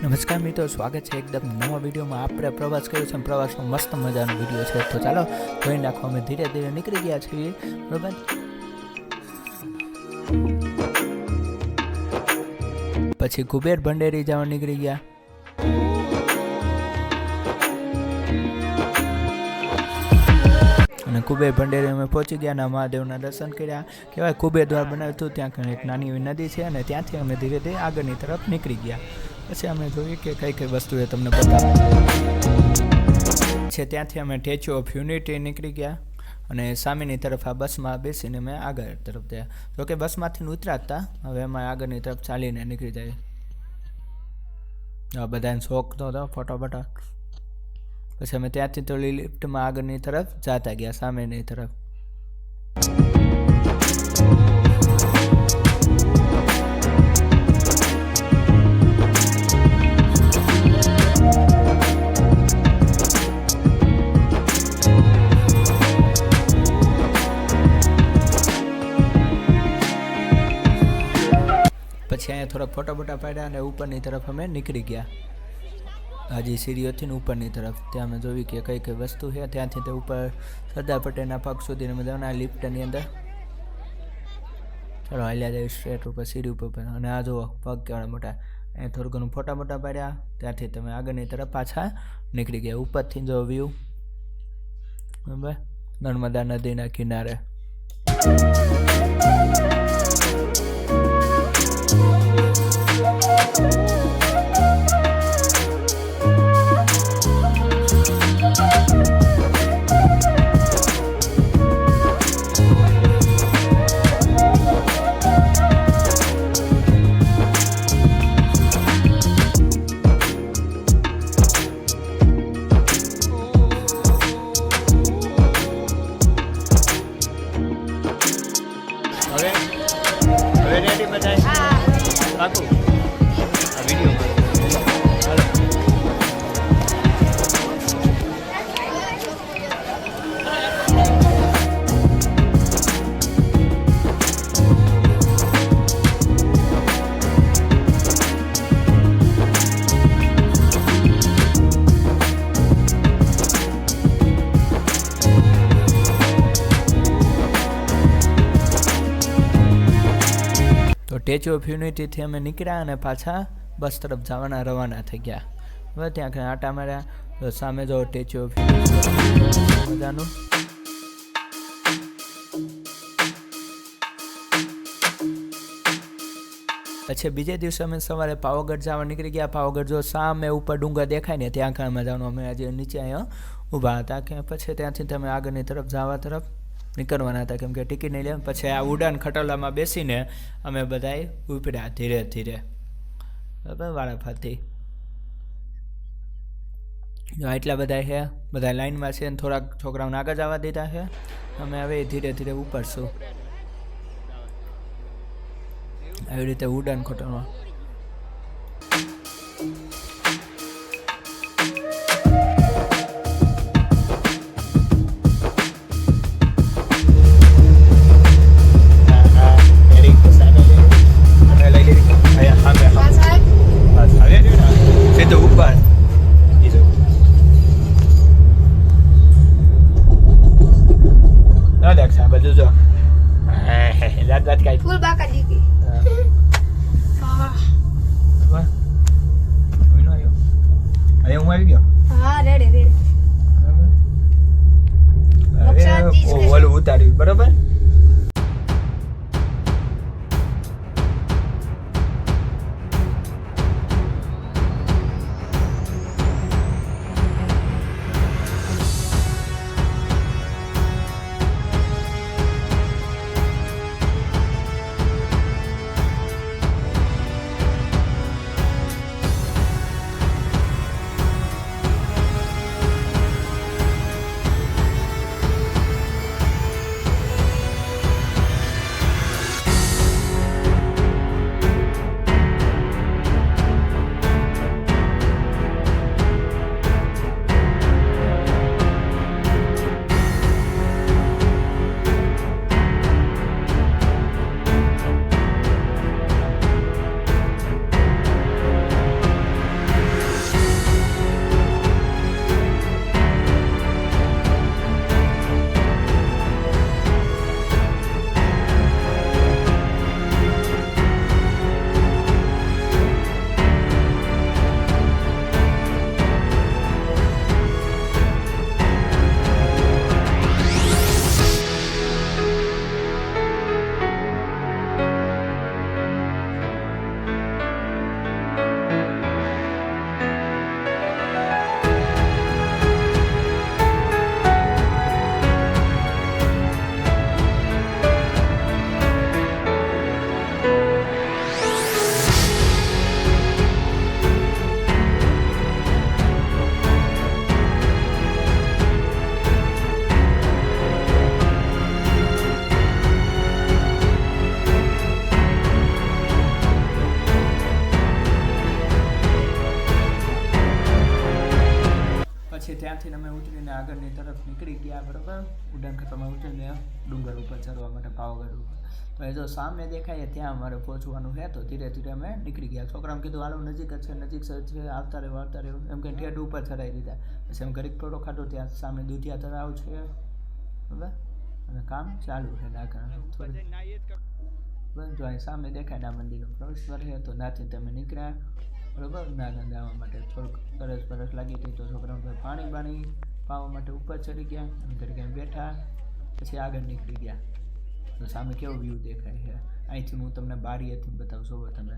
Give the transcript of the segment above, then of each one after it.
નમસ્કાર મિત્રો, સ્વાગત છે એકદમ નવા વિડીયોમાં. આપણે પ્રવાસ કર્યો છે, પ્રવાસનો મસ્ત મજાનો વિડીયો છે, તો ચાલો જોઈ નાખો. અમે ધીરે ધીરે નીકળી ગયા છીએ, બરાબર. પછી કુબેર ભંડેરી જવા નીકળી ગયા. અને કુબેર ભંડેરી અમે પહોંચી ગયા અને મહાદેવના દર્શન કર્યા. કહેવાય કુબેર દ્વાર બનાવ્યું હતું, ત્યાં એક નાની એવી નદી છે અને ત્યાંથી અમે ધીરે ધીરે આગળની તરફ નીકળી ગયા. પછી અમે જોયું કે કઈ કઈ વસ્તુ એ તમને બતાવે છે. ત્યાંથી અમે સ્ટેચ્યુ ઓફ યુનિટી નીકળી ગયા અને સામેની તરફ આ બસમાં બેસીને અમે આગળ તરફ ગયા. જોકે બસમાંથી ઉતરાતા હવે અમે આગળની તરફ ચાલીને નીકળી જાય. બધાને શોખ તો હતો ફોટો ફોટો. પછી અમે ત્યાંથી થોડી લિફ્ટમાં આગળની તરફ જતા ગયા, સામેની તરફ. પછી અહીંયા થોડાક ફોટા બોટા પાડ્યા અને ઉપરની તરફ અમે નીકળી ગયા. હજી સીડીઓથી ઉપરની તરફ ત્યાં અમે જોયું કે કઈ કઈ વસ્તુ છે. ત્યાંથી તે ઉપર સરદાર પટેલના પગ સુધી અમે જવાના લિફ્ટની અંદર. ચાલો હાલ્યા જાય સ્ટ્રેટ ઉપર સીડી ઉપર. અને આ જુઓ પગ કેવડા મોટા. અહીંયા થોડું ઘણું ફોટા મોટા પાડ્યા. ત્યાંથી તમે આગળની તરફ પાછા નીકળી ગયા. ઉપરથી જો વ્યૂ, બરાબર, નર્મદા નદીના કિનારે. હવે રેડી બધા પાકું આ વિડીયો સ્ટેચ્યુ ઓફ યુનિટીથી અમે નીકળ્યા અને પાછા બસ તરફ જવાના રવાના થઈ ગયા. હવે ત્યાં આટા માર્યા તો સામે જો સ્ટેચ્યુ ઓફ યુનિટી મજાનું. પછી બીજે દિવસે અમે સવારે પાવાગઢ જવા નીકળી ગયા. પાવાગઢ જો સામે ઉપર ડુંગર દેખાય ને ત્યાં કારમાં જવાનું. અમે આજે નીચે અહીંયા ઊભા હતા કે પછી ત્યાંથી તમે આગળની તરફ જવા તરફ નીકળવાના હતા, કેમ કે ટિકિટ નહીં લે. પછી આ ઉડાન ખટોલામાં બેસીને અમે બધાએ ઉપડ્યા ધીરે ધીરે, બરાબર, વારાફરતી. એટલા બધા છે, બધા લાઈનમાં છે ને થોડાક છોકરાઓને આગળ જવા દીધા છે. અમે હવે ધીરે ધીરે ઉપડશું આવી રીતે ઉડાન ખટોલામાં. ફૂલ બાકા દીકી હું આવી ગયો. હા, રેડી ઓલું ઉતાર્યું, બરાબર. ત્યાંથી અમે ઉતરીને આગળની તરફ નીકળી ગયા, બરાબર. ઉડાન ખાતામાં ઉતરીને ડુંગર ઉપર ચડવા માટે પાવાગઢ ઉપર. તો એ જો સામે દેખાય ત્યાં અમારે પહોંચવાનું છે. તો ધીરે ધીરે અમે નીકળી ગયા. છોકરાને કીધું હાલો નજીક જ છે, નજીક છે, આવતા રહ્યું એમ કે ઠેઠ ઉપર ચડાવી દીધા. પછી એમ ઘડીક ફોટો ખાધો. ત્યાં સામે દૂધિયા તળાવ છે, બરાબર, અને કામ ચાલુ છે નાકા થોડું. બસ જો અહીં સામે દેખાય ના મંદિરનો પ્રવેશદ્વાર છે. તો નાથી તમે નીકળ્યા, બરાબર, નાના જવા માટે થોડુંક સરસ લાગી હતી. તો છોકરાઓ પાણી પાવા માટે ઉપર ચડી ગયા અને ઘડી બેઠા, પછી આગળ નીકળી ગયા. તો સામે કેવો વ્યૂ દેખાય છે. અહીંથી હું તમને બારીએથી બતાવું છું. તમે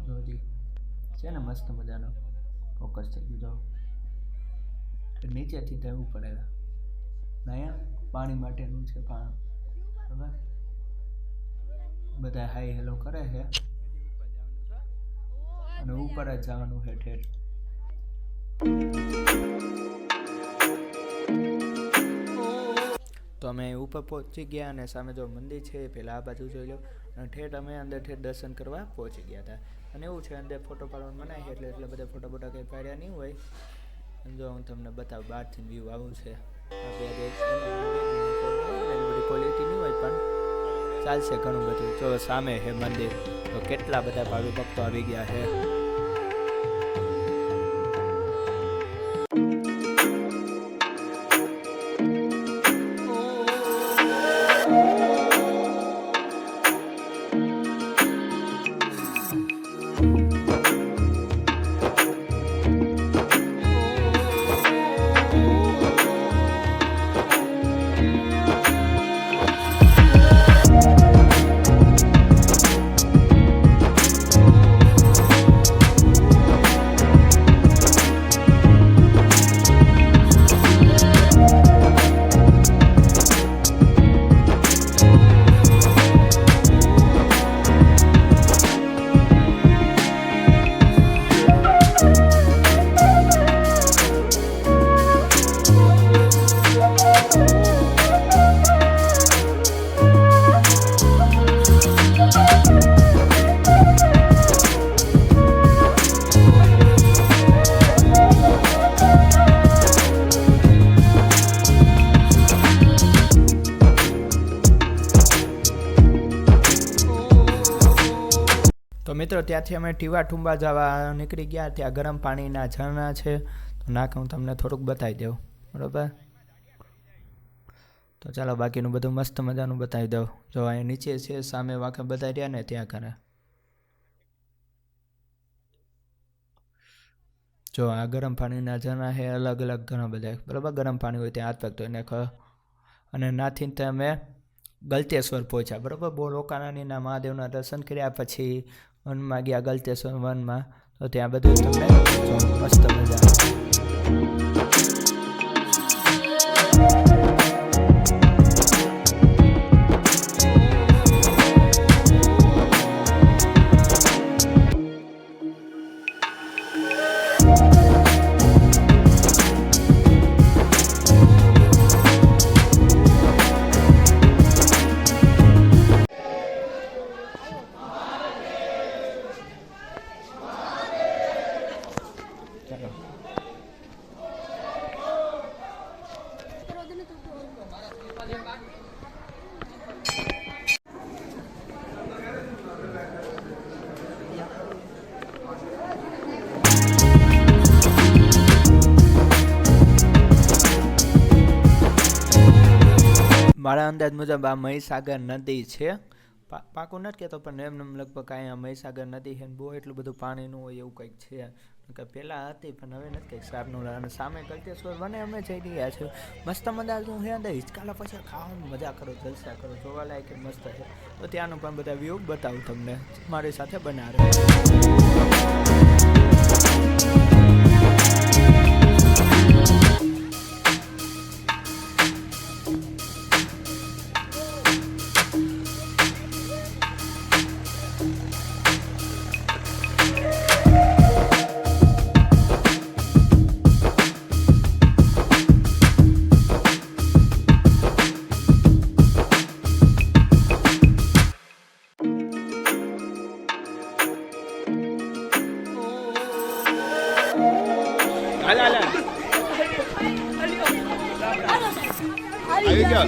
જોજી છે ને મસ્ત મજાનો ફોકસ થઈ ગયું. જો નીચેથી તે ઉપર આવ્યા ને અહીંયા પાણી માટેનું છે પાણી, બરાબર. બધા હાઈ હેલો કરે છે અને ઉપર જ જવાનું છે ઠેઠ. તો અમે ઉપર પહોંચી ગયા અને સામે જો મંદિર છે પહેલાં આ બાજુ જોઈ લો. અને ઠેઠ અમે અંદર દર્શન કરવા પહોંચી ગયા હતા. અને એવું છે અંદર ફોટો પાડવાનું મનાય છે એટલે બધા ફોટા કંઈ પાડ્યા નહીં હોય. જો હું તમને બતાવું બહારથી વ્યૂ આવું છે. બધી ક્વોલિટી નહીં હોય પણ ચાલશે ઘણું બધું. જો સામે છે મંદિર. તો કેટલા બધા ભાવિ ભક્તો આવી ગયા છે. તો મિત્રો ત્યાંથી અમે ટીવા ઠુંબા જવા નીકળી ગયા. ત્યાં ગરમ પાણીના ઝરણા છે. તો નાક હું તમને થોડુંક બતાવી દઉં, બરાબર. તો ચાલો બાકીનું બધું મસ્ત મજાનું બતાવી દઉં. જો અહીંયા નીચે છે સામે વાંખે બતાવી રહ્યા ને ત્યાં કરે. જો આ ગરમ પાણીના ઝરણા છે અલગ અલગ ઘણા બધા, બરાબર. ગરમ પાણી હોય ત્યાં હાથ પગ ધોઈને અને નાથી તમે ગલતેશ્વર પહોંચ્યા, બરાબર. બહુ રોકાણાની મહાદેવના દર્શન કર્યા. પછી વનમાં ગયા ગલતેશ્વર વનમાં. તો ત્યાં બધું તમને મસ્ત મજા આવે. મારા અંદાજ મુજબ આ મહીસાગર નદી છે. પાકું નથી કહેતો પણ એમને લગભગ અહીંયા મહીસાગર નદી છે. બહુ એટલું બધું પાણીનું હોય એવું કંઈક છે. પહેલાં હતી પણ હવે નથી કંઈક સારનું. અને સામે ગલતેશ્વર વને અમે જઈ રહ્યા છીએ. મસ્ત મજાનું છે અંદર. હિંચકાલા પછી ખાવાની મજા કરો, જલસા કરો, જોવાલાયક મસ્ત છે. તો ત્યાંનું પણ બધા વ્યૂ બતાવું તમને. મારી સાથે બનાવે. હાલ આવી ગયો.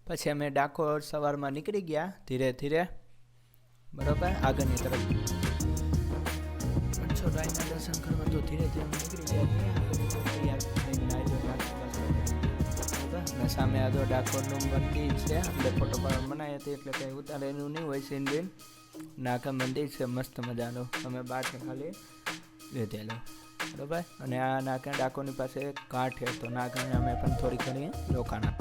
પછી અમે ડાકોર સવારમાં નીકળી ગયા ધીરે ધીરે, બરોબર, આગળની તરફ. છોકરાના દર્શન કરવા તો ધીરે ધીરે નીકળી ગયા. તૈયાર થઈને નાહી ધોઈને બરોબર. અને સામે આ તો ડાકોરનું મંદિર છે, અંદર ફોટો પાડવા મનાઈ હતી એટલે કંઈ ઉતારેલું નહીં હોય સીન બીન. નાકા મંદિર છે મસ્ત મજાનું, અમે બારથી ખાલી લીધેલો, બરોબર. અને આ નાકા ડાકોરની પાસે કાંઠ છે તો નાકાને અમે પણ થોડી ઘણી રોકાણા.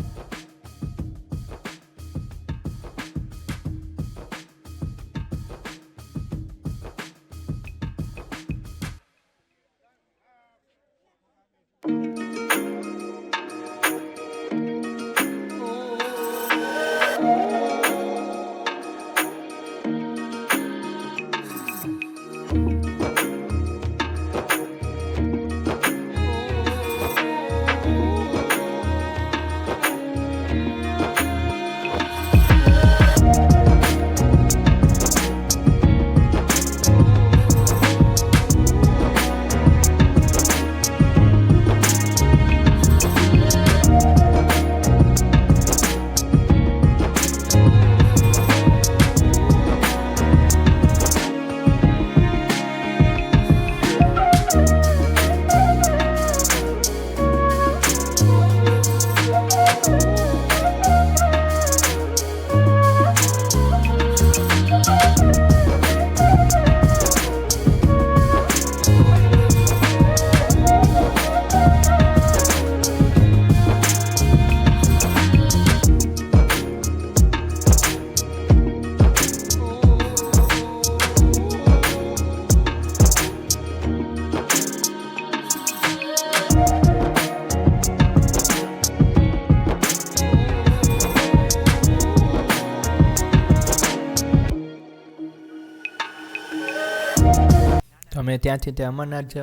અમે ત્યાંથી તે અમરનાથ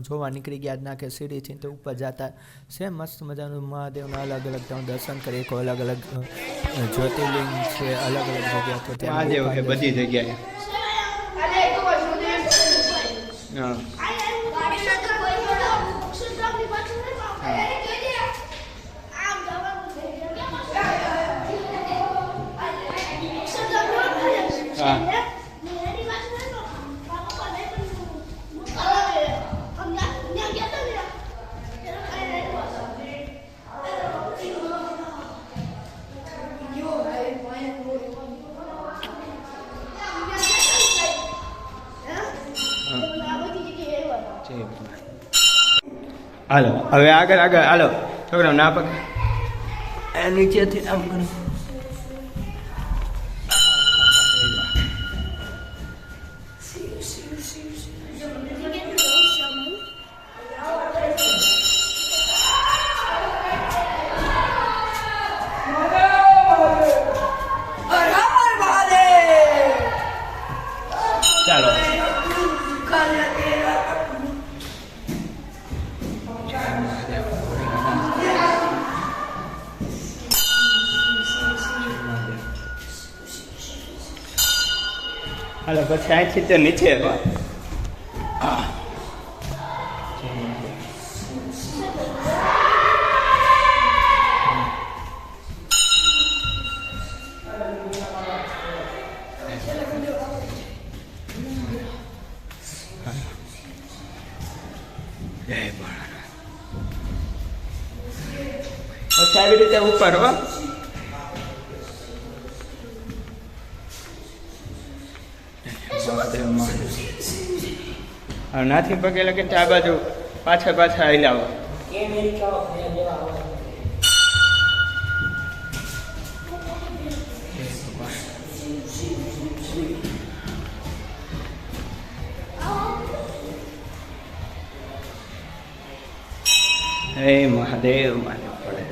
જોવા નીકળી ગયા. નાખે સીડીથી તે ઉપર જતા છે મસ્ત મજાનું મહાદેવના અલગ અલગ તમે દર્શન કરી શકો. અલગ અલગ જ્યોતિર્લિંગ છે, અલગ અલગ જગ્યા. તો ત્યાં મહાદેવ છે બધી જગ્યાએ. હા હા હાલો હવે આગળ આગળ હાલો છોકરા ના પકડ નીચેથી આમ કરો. ચાલો હાલો પછી અહીંથી તો નીચે પછી આવી રીતે ઉપર હો નાથી પગે લગે આ બાજુ પાછા હિલાવો હે મહાદેવ મહાદેવ પડે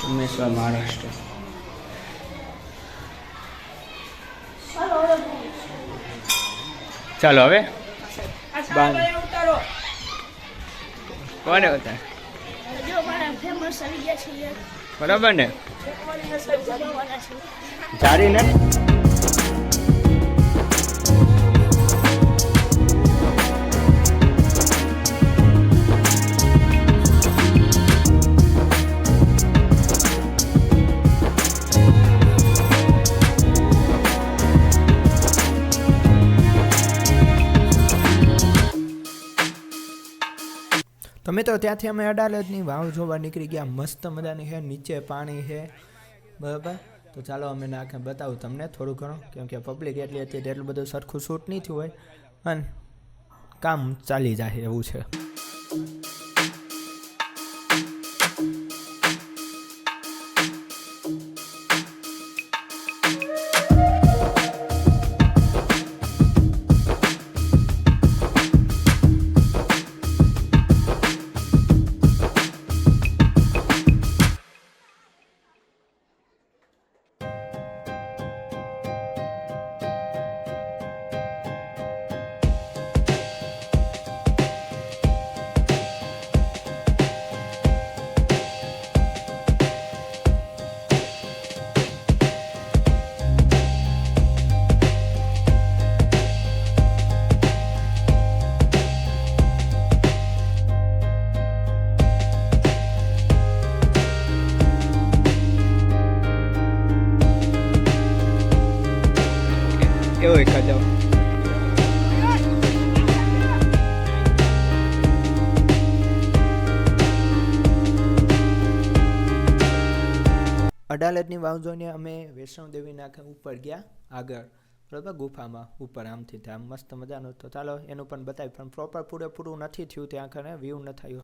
સોમેશ્વર મહારાષ્ટ્ર ચાલો હવે કોને ઉતાર બરાબર ને જારી ને તો મિત્રો ત્યાંથી અમે અડાલજની વાવ જોવા નીકળી ગયા. મસ્ત મજાની છે, નીચે પાણી છે, બરાબર. તો ચાલો અમે નાખે બતાવું તમને થોડું ઘણું, કેમ કે પબ્લિક એટલી હતી એટલું બધું સરખું શૂટ નહીં થયું હોય અને કામ ચાલી જાય એવું છે. એવો એકાદો અડાલજની વાવ જોઈને અમે વૈષ્ણવદેવીના ઉપર ગયા આગળ, બરાબર, ગુફામાં ઉપર આમથી ત્યાં મસ્ત મજાનું. તો ચાલો એનું પણ બતાવ્યું, પણ પ્રોપર પૂરેપૂરું નથી થયું, ત્યાં કને વ્યૂ ન થયું.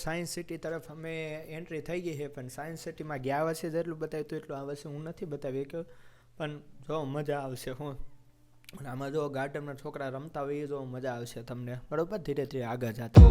સાયન્સ સિટી તરફ અમે એન્ટ્રી થઈ ગઈ છે, પણ સાયન્સ સિટીમાં ગયા વર્ષે જેટલું બતાવ્યું હતું એટલું આ વર્ષે હું નથી બતાવી શક્યો, પણ જો મજા આવશે. અને આમાં જો ગાર્ડનમાં છોકરા રમતા હોય એ જો મજા આવશે તમને, બરાબર. ધીરે ધીરે આગળ જતા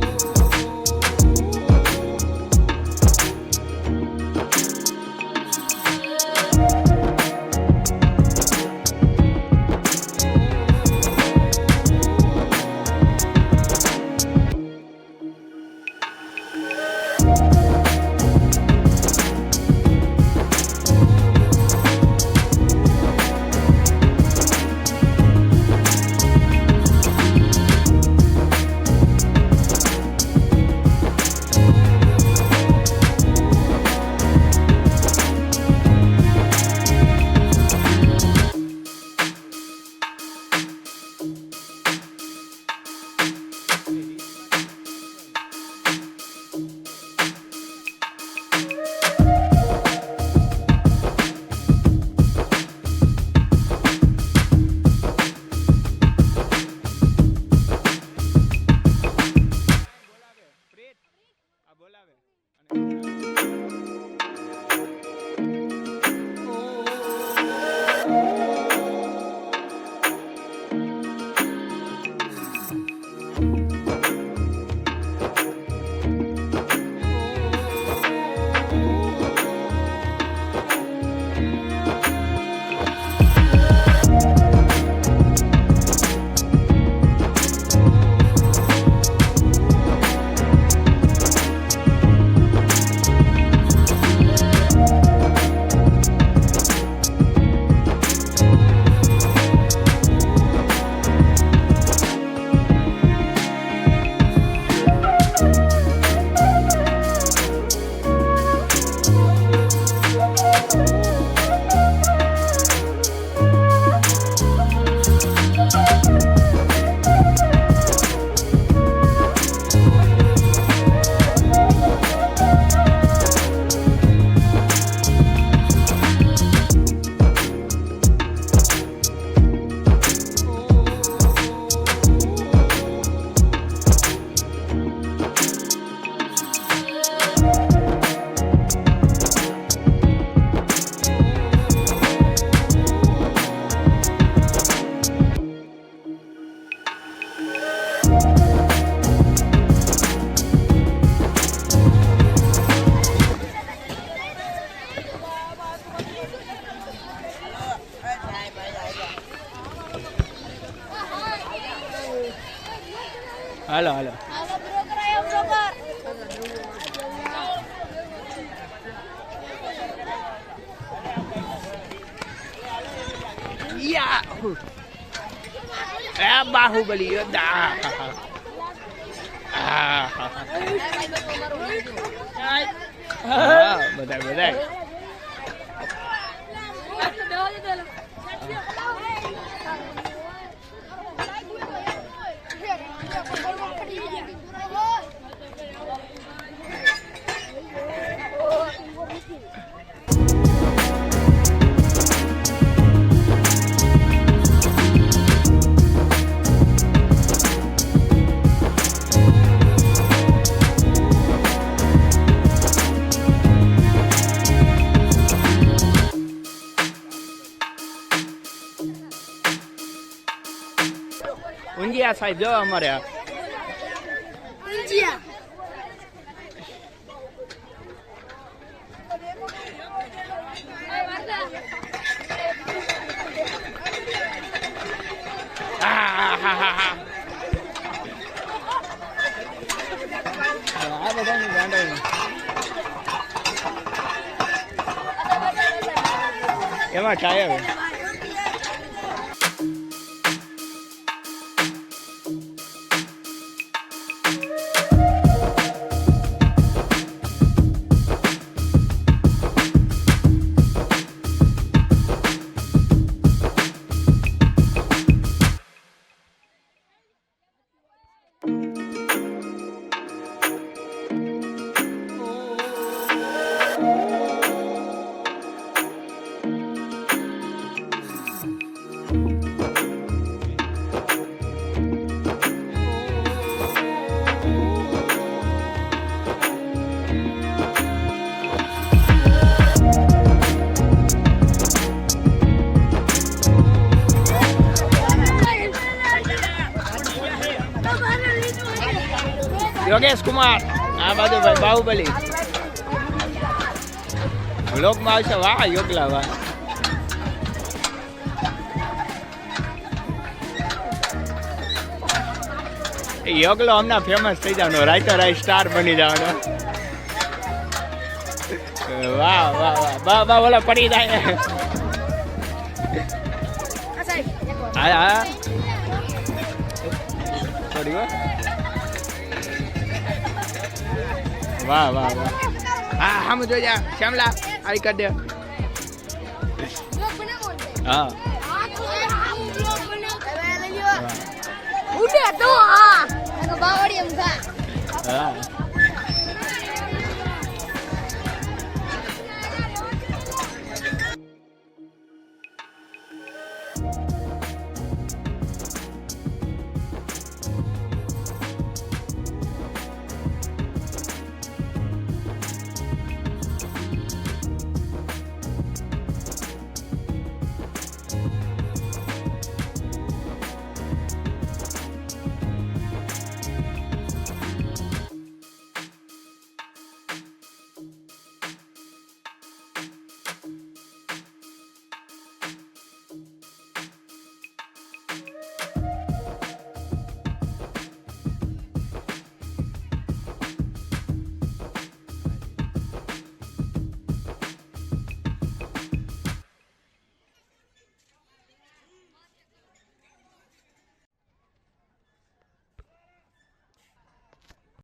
હાલો હાલો. બાહુબલી યોદ્ધા. બધા બધા ઊંધિયા સાહેબ જો અમારે ઊંધિયા આ બધાની ગાંડાઈ એમાં ટાયર યોગેશ કુમાર આ બાજુ ભાઈ બાહુબલી બ્લોગમાં આવશે. વાહ યોગલા વાહ. યોગલો હમણાં ફેમસ થઈ જવાનો, રાઈતો રાઈ સ્ટાર બની જવાનો. વાહ વાહ વાહ બા બા ઓલા પડી જાય. હા હા પડી ગયો. વાહ વાહ વાહ. હા સામે જોઈ જા શ્યામલા આવી કરી દે. હા ઉડે તો હા બાવડી એમ થા હા